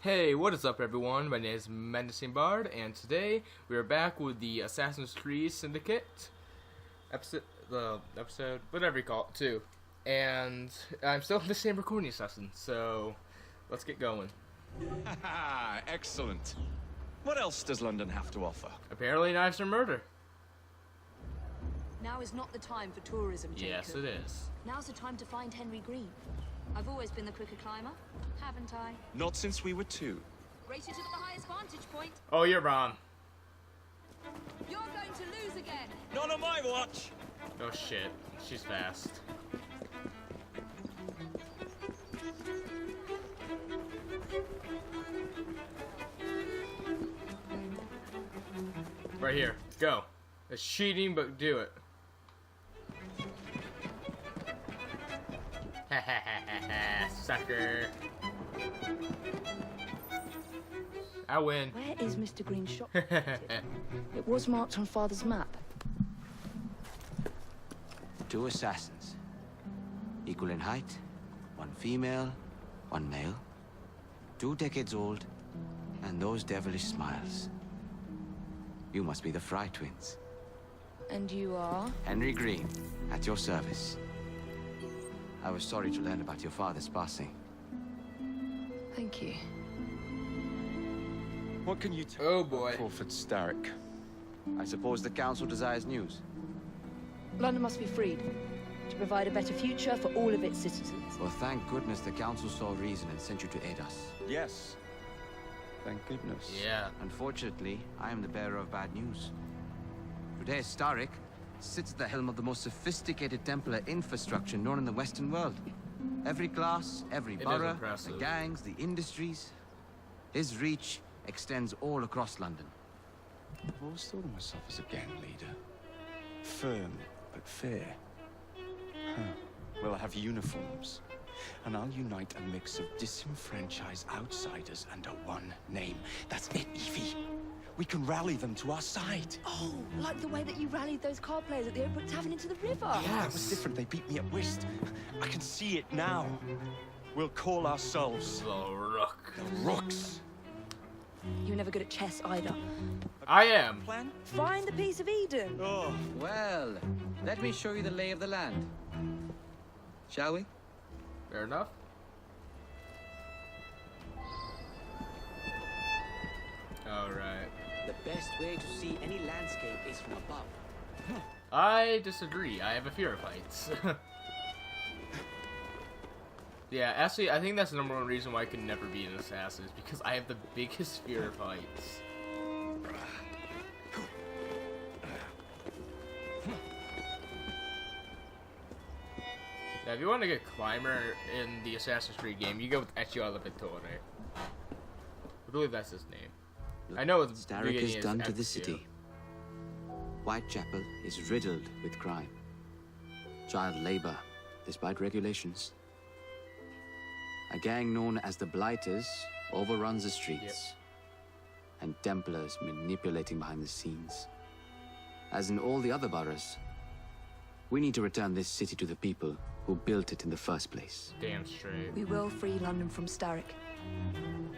Hey, what is up everyone? My name is Menacing Bard, and today we are back with the Assassin's Creed Syndicate episode, whatever you call it, 2. And I'm still in the same recording session, so let's get going. Excellent. What else does London have to offer? Apparently knives and murder. Now is not the time for tourism, Jacob. Yes, it is. Now's the time to find Henry Green. I've always been the quicker climber, haven't I? Not since we were 2. Race you to the highest vantage point. Oh, you're wrong. You're going to lose again. Not on my watch! Oh shit, she's fast. Right here, go. It's cheating, but do it. Ha ha ha ha ha, sucker. I win. Where is Mr. Green's shop? It was marked on Father's map. 2 assassins. Equal in height. 1 female, 1 male. 2 decades old. And those devilish smiles. You must be the Fry twins. And you are? Henry Green, at your service. I was sorry to learn about your father's passing. Thank you. What can you tell Oh boy. Crawford Starrick? I suppose the council desires news. London must be freed to provide a better future for all of its citizens. Well, thank goodness the council saw reason and sent you to aid us. Yes. Thank goodness. Yeah. Unfortunately, I am the bearer of bad news. Today, Starrick sits at the helm of the most sophisticated Templar infrastructure known in the Western world. Every class, every borough, the gangs, the industries. His reach extends all across London. I've always thought of myself as a gang leader. Firm, but fair. Huh. Well, I have uniforms. And I'll unite a mix of disenfranchised outsiders under one name. That's it, Evie. We can rally them to our side. Oh, like the way that you rallied those card players at the Open Tavern into the river. Yeah, it was different. They beat me at whist. I can see it now. We'll call ourselves The Rook. the Rooks. You're never good at chess either. I am. Plan? Find the piece of Eden. Oh, Well, let me show you the lay of the land. Shall we? Fair enough. Alright. The best way to see any landscape is from above. I disagree. I have a fear of heights. Yeah, actually, I think that's the #1 reason why I could never be an assassin, is because I have the biggest fear of heights. Now, if you want to get a climber in the Assassin's Creed game, you go with Ezio Elevatore. I believe that's his name. I know it's Starrick is done to the Ezio. city. Whitechapel is riddled with crime. Child labor, despite regulations. A gang known as the Blighters overruns the streets. Yep. And Templars manipulating behind the scenes. As in all the other boroughs, we need to return this city to the people who built it in the first place. Damn straight. We will free London from Starrick.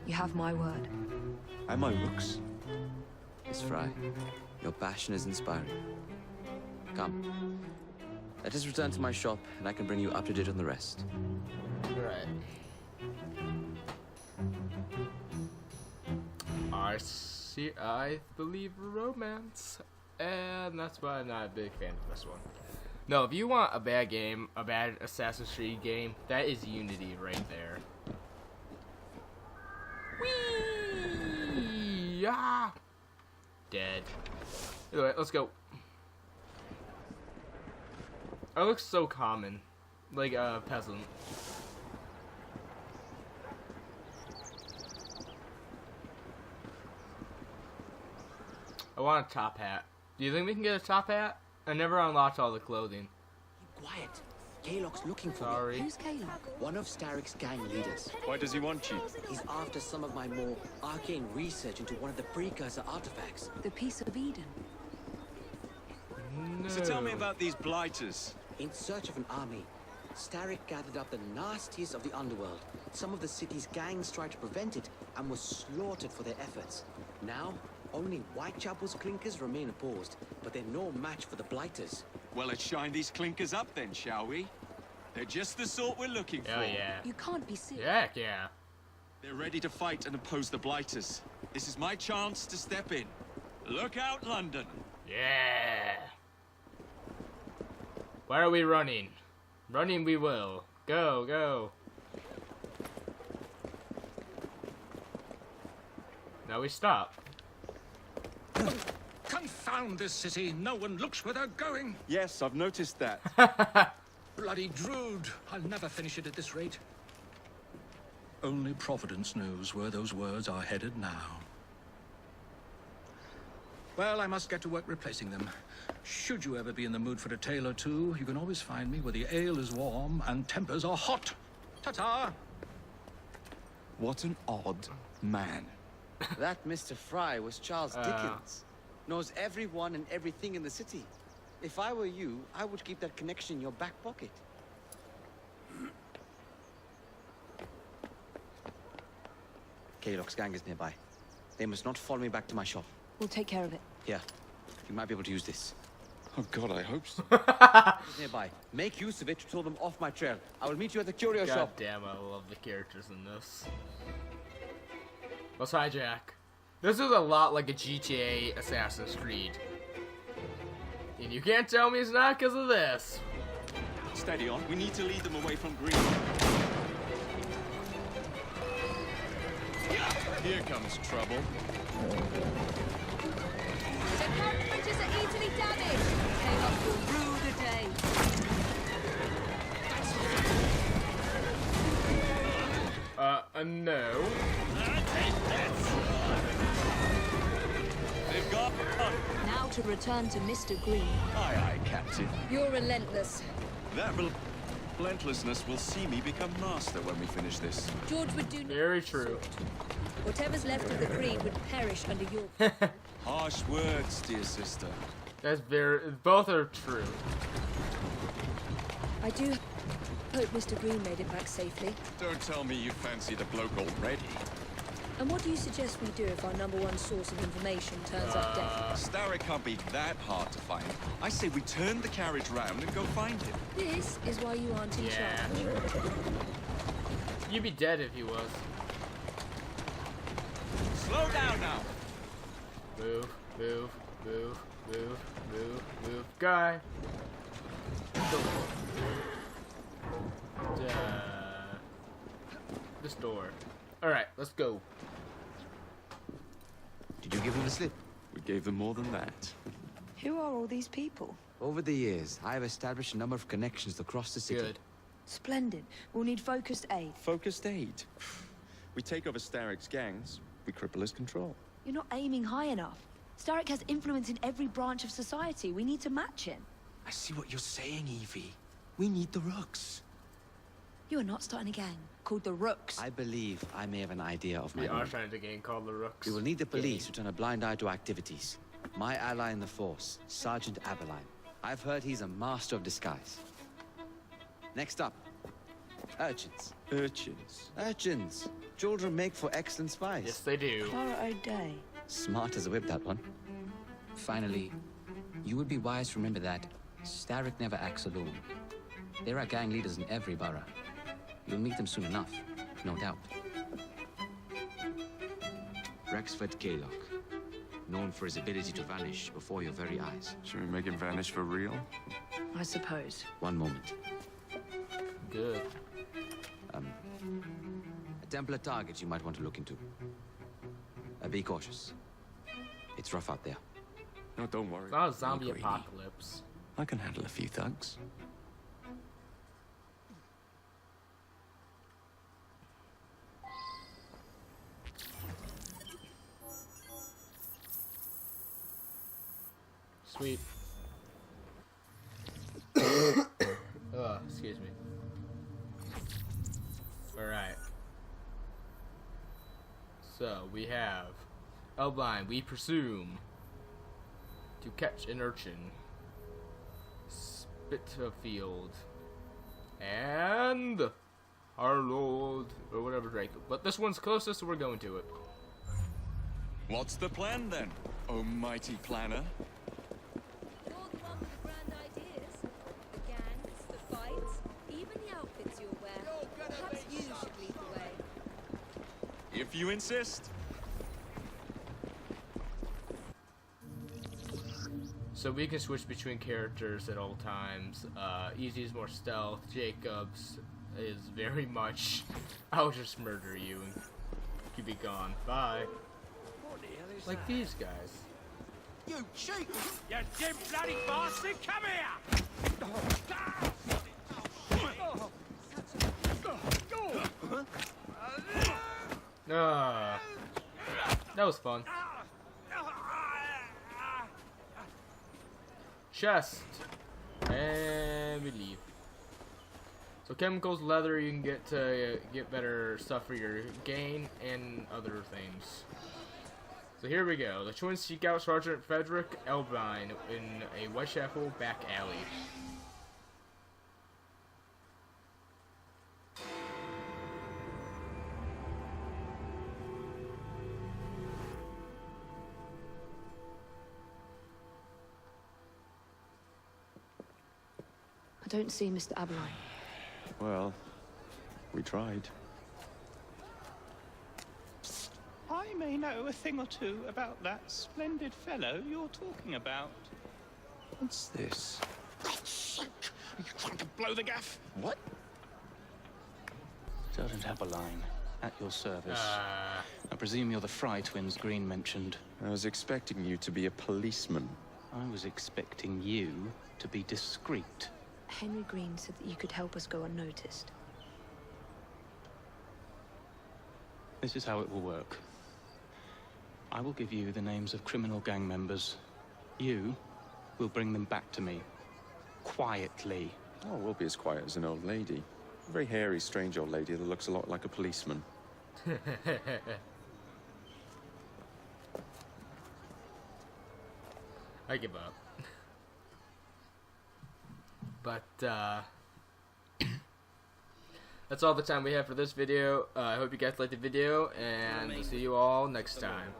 You have my word. am I Rooks? Miss Fry, your passion is inspiring. Come, let us return to my shop, and I can bring you up to date on the rest. Right. I believe romance, and that's why I'm not a big fan of this one. No, if you want a bad game, a bad Assassin's Creed game, that is Unity right there. Whee! Yeah! Dead. Anyway, let's go. I look so common, like a peasant. I want a top hat. Do you think we can get a top hat? I never unlocked all the clothing. Quiet. Kaylock's looking for Sorry. Who's Caleb? me. One of Starrick's gang leaders. Why does he want you? He's after some of my more arcane research into one of the precursor artifacts. The piece of Eden. No. So tell me about these blighters. In search of an army, Starrick gathered up the nastiest of the underworld. Some of the city's gangs tried to prevent it and were slaughtered for their efforts. Now, only Whitechapel's clinkers remain opposed, but they're no match for the Blighters. Well, let's shine these clinkers up then, shall we? They're just the sort we're looking for. Oh yeah. You can't be serious. Heck yeah. They're ready to fight and oppose the Blighters. This is my chance to step in. Look out, London. Yeah. Why are we running? Running we will. Go, go. Now we stop. Confound this city. No one looks where they're going. Yes, I've noticed that. Bloody Drood. I'll never finish it at this rate. Only Providence knows where those words are headed now. Well, I must get to work replacing them. Should you ever be in the mood for a tale or two, you can always find me where the ale is warm and tempers are hot. Ta-ta! What an odd man. That Mr. Fry was Charles Dickens. Knows everyone and everything in the city. If I were you, I would keep that connection in your back pocket. Kaylock's gang is nearby. They must not follow me back to my shop. We'll take care of it. Here, you might be able to use this. Oh God, I hope so. It's nearby. Make use of it to throw them off my trail. I will meet you at the curio God shop. damn, I love the characters in this. Let's hijack. This is a lot like a GTA Assassin's Creed. And you can't tell me it's not because of this. Steady on. We need to lead them away from green. Here comes trouble. The current bridges are easily damaged. Taylor will rue the day. No. They've got one. Now to return to Mr. Green. Aye, aye, Captain. You're relentless. That relentlessness will see me become master when we finish this. George would do Very true. whatever's left of the Creed would perish under your... Harsh words, dear sister. That's both are true. I do hope Mr. Green made it back safely. Don't tell me you fancy the bloke already. And what do you suggest we do if our #1 source of information turns up dead? Starrick can't be that hard to find. I say we turn the carriage round and go find him. This is why you aren't in Yeah. charge. You'd be dead if he was. Slow down now. Move, move, move, move, move, move. Guy. This door. Alright, let's go. Did you give them the slip? We gave them more than that. Who are all these people? Over the years, I have established a number of connections across the city. Good. Splendid. We'll need focused aid. Focused aid. We take over Starrick's gangs, we cripple his control. You're not aiming high enough. Starrick has influence in every branch of society. We need to match him. I see what you're saying, Evie. We need the rooks. You are not starting a gang called the Rooks. I believe I may have an idea of my We are own. trying to get called the Rooks. We will need the police to turn a blind eye to activities. My ally in the force, Sergeant Aberline. I've heard he's a master of disguise. Next up, urchins. Urchins. Urchins. Children make for excellent spies. Yes, they do. Clara O'Day. Smart as a whip, that one. Finally, you would be wise to remember that Starrick never acts alone. There are gang leaders in every borough. You'll meet them soon enough, no doubt. Rexford Kaylock. Known for his ability to vanish before your very eyes. Should we make him vanish for real? I suppose. One moment. Good. A Templar target you might want to look into. Be cautious. It's rough out there. No, don't worry. It's not a zombie Greedy. apocalypse. I can handle a few thugs. Sweet. Excuse me. Alright. So, we have outline, we presume to catch an urchin. Spitalfield. and our Lord, or whatever Drake. But this one's closest, so we're going to it. What's the plan then, oh mighty planner? You're the one with the grand ideas. The gangs, the fights, even the outfits you'll wear. Perhaps you should lead the way. If you insist. So we can switch between characters at all times. Easy is more stealth. Jacobs is very much, I'll just murder you and you be gone. Bye. Like these guys. You cheat! You dim bloody bastard! Come here! That was fun. Chest. And we leave. So chemicals, leather, you can get to get better stuff for your gain and other things. So here we go. The twins seek out Sergeant Frederick Elbine in a Whitechapel back alley. I don't see Mr. Abeline. Well, we tried. I may know a thing or two about that splendid fellow you're talking about. What's this? God's sake! Are you trying to blow the gaff? What? Sergeant Abeline, at your service. I presume you're the Fry twins Green mentioned. I was expecting you to be a policeman. I was expecting you to be discreet. Henry Green said that you could help us go unnoticed. This is how it will work. I will give you the names of criminal gang members. You will bring them back to me. Quietly. Oh, we'll be as quiet as an old lady. A very hairy, strange old lady that looks a lot like a policeman. I give up. But, that's all the time we have for this video. I hope you guys liked the video, and we'll see you all next time.